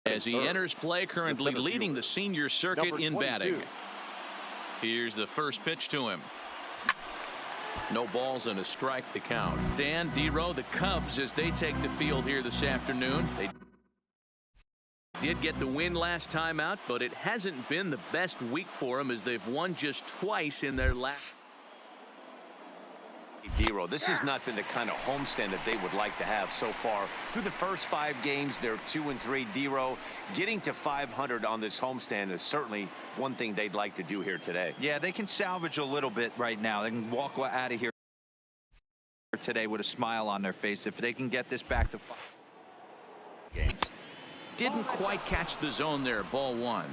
as he enters play, currently leading the senior circuit in batting. Here's the first pitch to him. No balls and a strike to count. Dan, D-Row, the Cubs, as they take the field here this afternoon. They did get the win last time out, but it hasn't been the best week for them as they've won just twice in their last. D-Row, this has not been the kind of homestand that they would like to have so far. Through the first 5 games, they're 2-3. D-Row, getting to 500 on this homestand is certainly one thing they'd like to do here today. Yeah, they can salvage a little bit right now. They can walk out of here today with a smile on their face if they can get this back to 5 games. Didn't quite catch the zone there. Ball 1.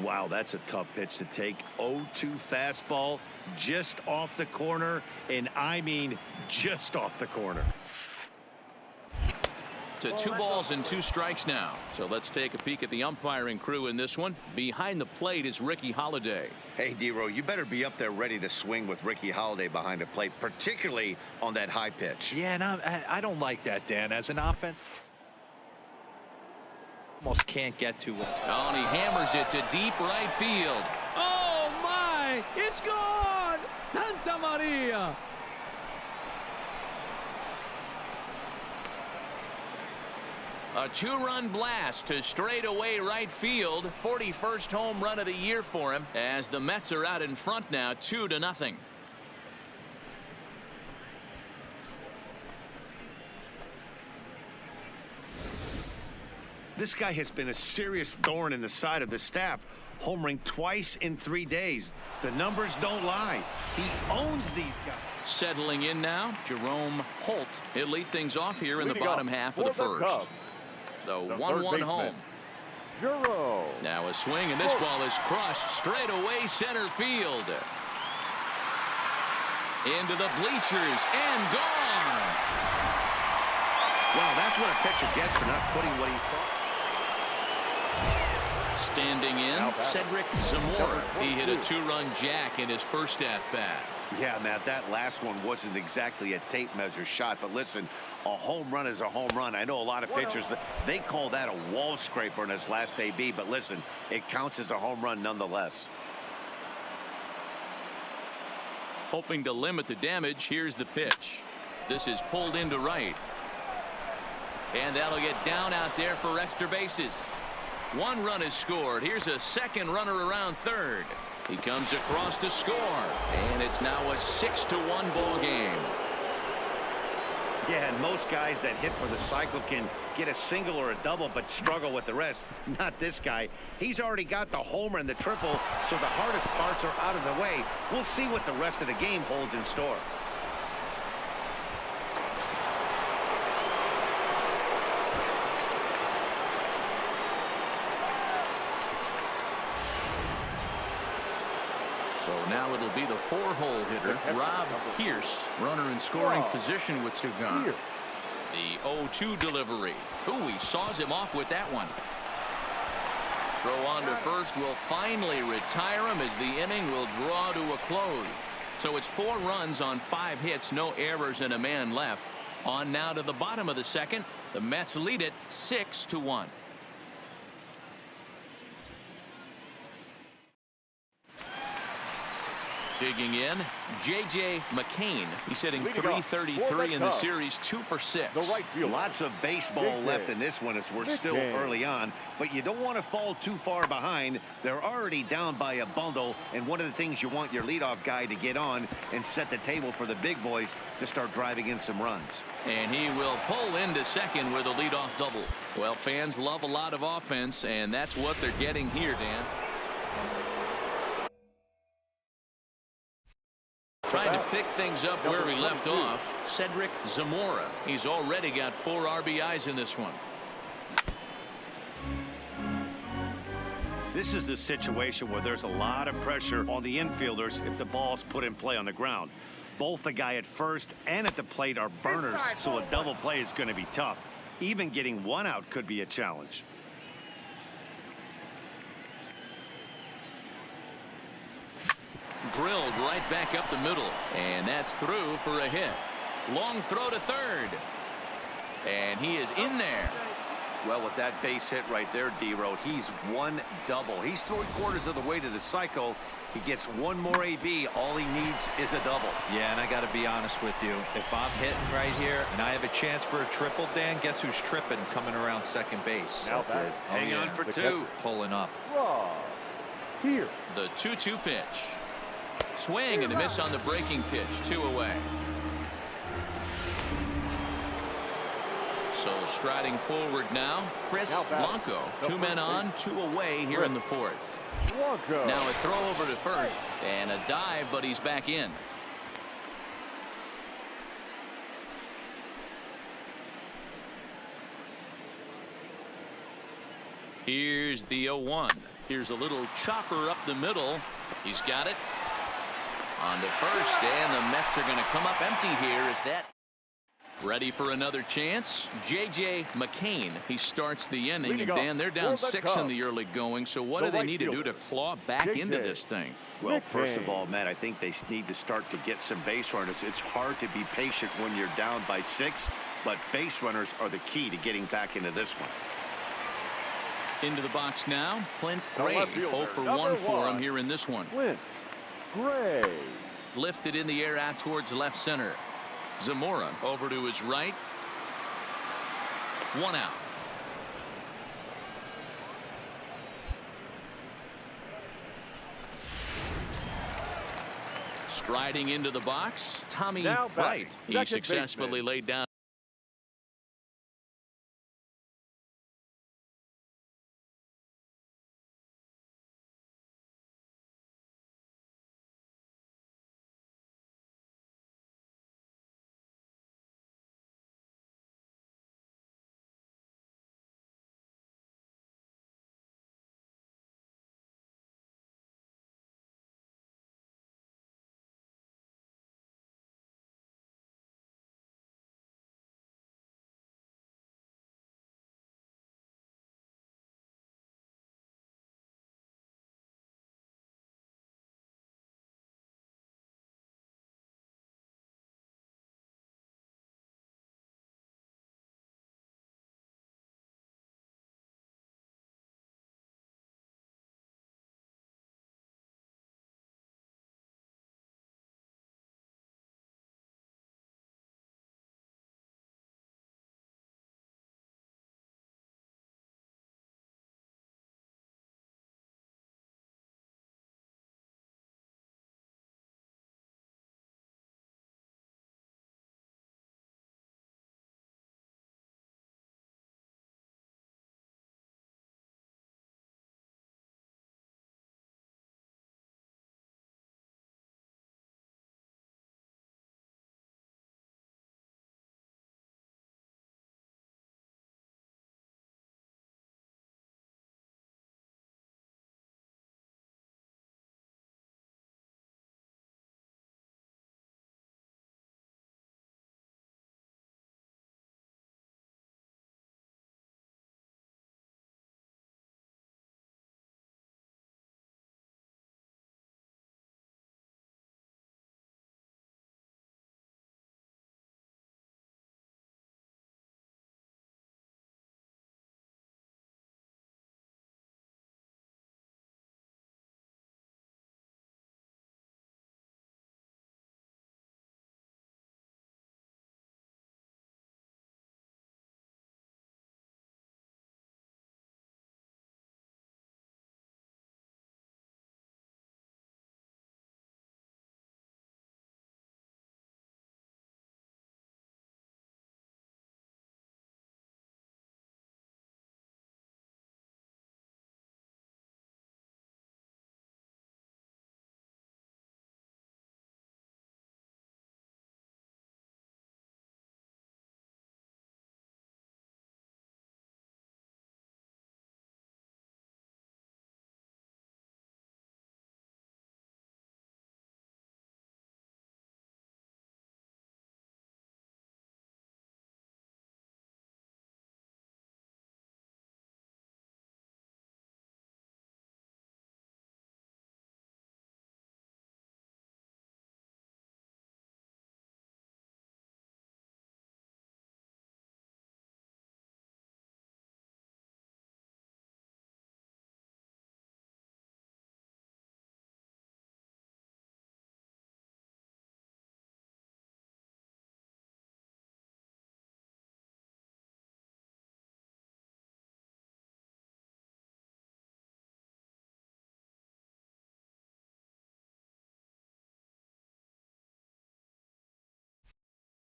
Wow, that's a tough pitch to take. 0-2 fastball just off the corner, and I mean just off the corner. To 2 balls and 2 strikes now. So let's take a peek at the umpiring crew in this one. Behind the plate is Ricky Holiday. Hey, D-Row, you better be up there ready to swing with Ricky Holiday behind the plate, particularly on that high pitch. Yeah, and I don't like that, Dan. As an offense, almost can't get to it. Oh, and he hammers it to deep right field. Oh, my! It's gone! Santa Maria! A 2-run blast to straightaway right field. 41st home run of the year for him as the Mets are out in front now 2-0. This guy has been a serious thorn in the side of the staff, homering twice in 3 days. The numbers don't lie. He owns these guys. Settling in now, Jerome Holt. He'll lead things off here in the bottom half of the first. The 1-1 home. Now a swing, and this ball is crushed straight away center field. Into the bleachers and gone. Wow, that's what a pitcher gets for not putting what he thought. Standing in, Cedric Zamora. He hit a 2-run jack in his first at-bat. Yeah, Matt, that last one wasn't exactly a tape measure shot, but listen, a home run is a home run. I know a lot of pitchers, they call that a wall scraper in his last AB, but listen, it counts as a home run nonetheless. Hoping to limit the damage, here's the pitch. This is pulled into right. And that'll get down out there for extra bases. 1 run is scored. Here's a second runner around third. He comes across to score, and it's now a 6-1 ball game. Yeah, and most guys that hit for the cycle can get a single or a double but struggle with the rest. Not this guy. He's already got the homer and the triple, so the hardest parts are out of the way. We'll see what the rest of the game holds in store. So now it'll be the 4-hole hitter, Rob Pierce, runner in scoring position with 2 gone. The 0-2 delivery. Ooh, he saws him off with that one. Throw on to first will finally retire him as the inning will draw to a close. So it's 4 runs on 5 hits, no errors, and a man left. On now to the bottom of the second. The Mets lead it 6-1. Digging in, J.J. McCain. He's hitting .333 in the series, 2 for 6. Lots of baseball left in this one as we're still early on, but you don't want to fall too far behind. They're already down by a bundle, and one of the things you want your leadoff guy to get on and set the table for the big boys to start driving in some runs. And he will pull into second with a leadoff double. Well, fans love a lot of offense, and that's what they're getting here, Dan. Trying to pick things up where we left off, Cedric Zamora. He's already got 4 RBIs in this one. This is the situation where there's a lot of pressure on the infielders if the ball's put in play on the ground. Both the guy at first and at the plate are burners, so a double play is going to be tough. Even getting 1 out could be a challenge. Drilled right back up the middle, and that's through for a hit. Long throw to third, and he is in there. Well, with that base hit right there, D-Road, he's one double. He's 3/4 of the way to the cycle. He gets one more AB. All he needs is a double. Yeah, and I got to be honest with you. If I'm hitting right here and I have a chance for a triple, Dan, guess who's tripping coming around second base? Now that's Hang on for two. Pulling up. Here. The 2-2 pitch. Swing and a miss on the breaking pitch. 2 away. So striding forward now, Chris Blanco. 2 men on, 2 away here in the 4th. Now a throw over to first and a dive, but he's back in. Here's the 0-1. Here's a little chopper up the middle. He's got it. On to first, and the Mets are going to come up empty here. Is that ready for another chance? J.J. McCain. He starts the inning, and Dan, they're down 6 in the early going. So what do they need to do to claw back into this thing? Well, first of all, Matt, I think they need to start to get some base runners. It's hard to be patient when you're down by 6, but base runners are the key to getting back into this one. Into the box now, Clint Gray. 0 for 1 for him here in this one. Clint Gray. Lifted in the air out towards left center. Zamora over to his right. 1 out. Striding into the box, Tommy Bright. He successfully laid down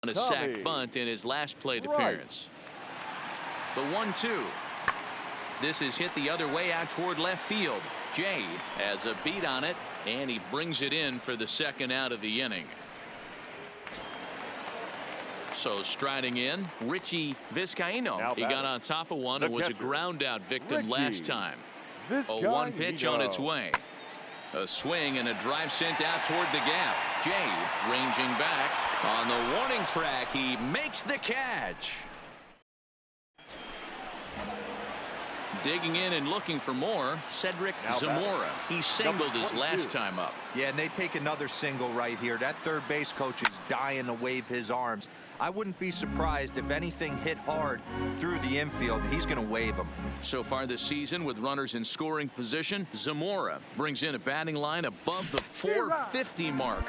on a Tommy. sac bunt in his last plate Right. appearance. The 1-2. This is hit the other way out toward left field. Jay has a beat on it, and he brings it in for the second out of the inning. So striding in, Richie Vizcaíno. Now He got on top of one the and was a catcher, ground out victim Richie last time. A Vizcaíno. 1 pitch on its way. A swing and a drive sent out toward the gap. Jay ranging back on the warning track. He makes the catch. Digging in and looking for more, Cedric Now Zamora. He singled his Number last 22. time up. Yeah, and they take another single right here. That third base coach is dying to wave his arms. I wouldn't be surprised if anything hit hard through the infield. He's going to wave them. So far this season, with runners in scoring position, Zamora brings in a batting line above the 450 mark.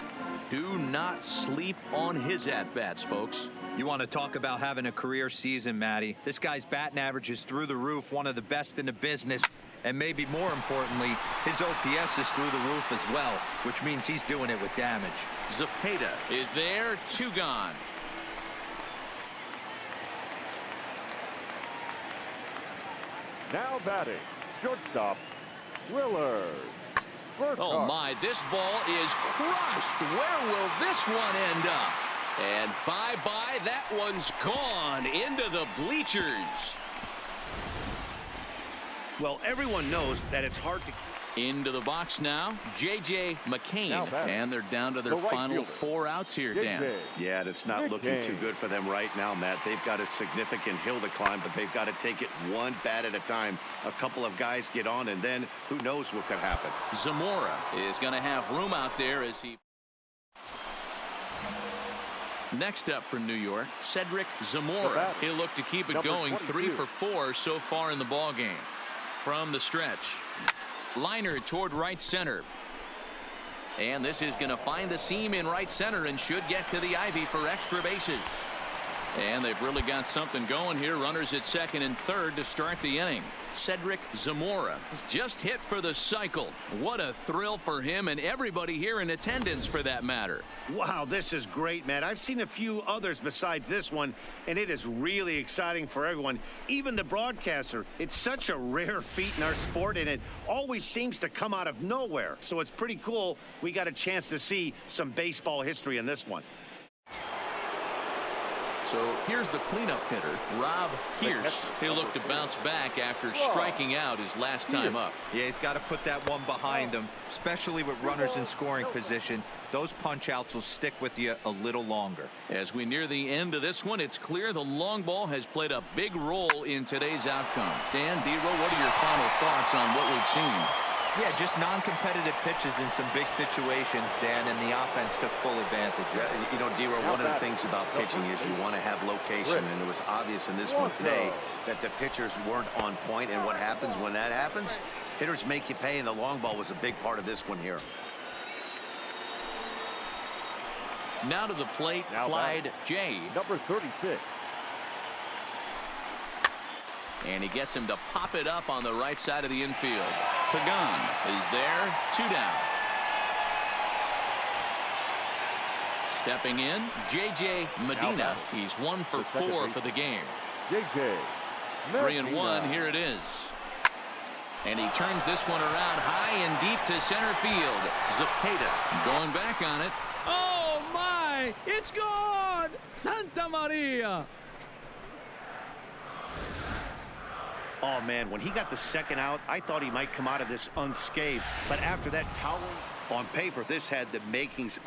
Do not sleep on his at-bats, folks. You want to talk about having a career season, Matty. This guy's batting average is through the roof, one of the best in the business. And maybe more importantly, his OPS is through the roof as well, which means he's doing it with damage. Zepeda is there, 2 gone. Now batting, shortstop, Willard. Oh my, this ball is crushed. Where will this one end up? And bye-bye, that one's gone into the bleachers. Well, everyone knows that it's hard to. Into the box now, J.J. Now McCain. batting, And they're down to their the right final fielder, 4 outs here, Dan. JJ. Yeah, it's not looking too good for them right now, Matt. They've got a significant hill to climb, but they've got to take it one bat at a time. A couple of guys get on, and then who knows what could happen. Zamora is going to have room out there as he. Next up from New York, Cedric Zamora. He'll look to keep it Number going 22. 3 for 4 so far in the ball game. From the stretch, liner toward right center. And this is going to find the seam in right center and should get to the ivy for extra bases. And they've really got something going here. Runners at second and third to start the inning. Cedric Zamora has just hit for the cycle. What a thrill for him and everybody here in attendance, for that matter. Wow, this is great, man. I've seen a few others besides this one, and it is really exciting for everyone, even the broadcaster. It's such a rare feat in our sport, and it always seems to come out of nowhere. So it's pretty cool. We got a chance to see some baseball history in this one. So here's the cleanup hitter, Rob Pierce. He'll look to bounce back after striking out his last time up. Yeah, he's got to put that one behind him, especially with runners in scoring position. Those punch outs will stick with you a little longer. As we near the end of this one, it's clear the long ball has played a big role in today's outcome. Dan, D-Roll, what are your final thoughts on what we've seen? Yeah, just non-competitive pitches in some big situations, Dan, and the offense took full advantage of it. You know, D-Roll, one of the things about pitching is you want to have location, and it was obvious in this one today that the pitchers weren't on point, and what happens when that happens? Hitters make you pay, and the long ball was a big part of this one here. Now to the plate, Clyde J. Number 36. And he gets him to pop it up on the right side of the infield. Pagan is there, 2 down. Stepping in, J.J. Medina. He's 1 for 4 for the game. JJ. 3-1, here it is. And he turns this one around high and deep to center field. Zepeda going back on it. Oh my, it's gone! Santa Maria! Oh, man, when he got the second out, I thought he might come out of this unscathed. But after that towering on paper, this had the makings of